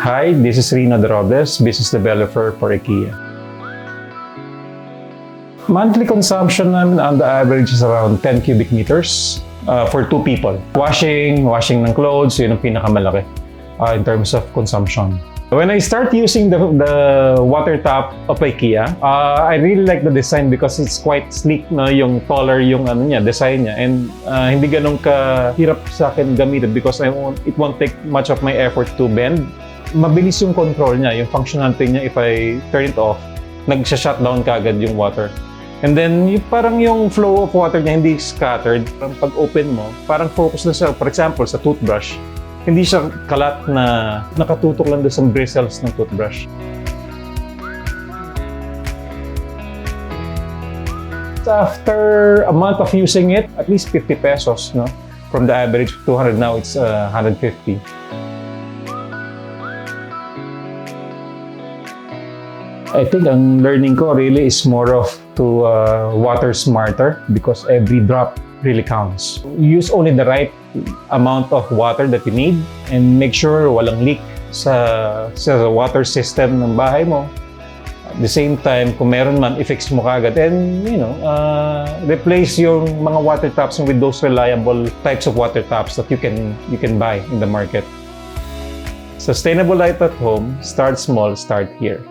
Hi, this is Rino Robles, business developer for IKEA. Monthly consumption namin on the average is around 10 cubic meters for 2 people. Washing ng clothes, yun ang pinakamalaki in terms of consumption. When I start using the water tap of IKEA, I really like the design because it's quite sleek, no? Yung taller yung design niya, and hindi ganun kahirap sa akin gamitin because it won't take much of my effort to bend. Mabilis yung control niya, yung functionality niya. If I turn it off, nagsha-shutdown kaagad yung water. And then, parang yung flow of water niya hindi scattered. Parang pag-open mo, parang focus na siya, for example, sa toothbrush. Hindi siya kalat na nakatutok lang doon sa bristles ng toothbrush. After a month of using it, at least 50 pesos, no? From the average of 200, now it's 150. I think ang learning ko really is more of to water smarter because every drop really counts. Use only the right amount of water that you need and make sure walang leak sa water system ng bahay mo. At the same time, kung meron man, i-fix mo kagad and replace yung mga water taps with those reliable types of water taps that you can buy in the market. Sustainable life at home, start small, start here.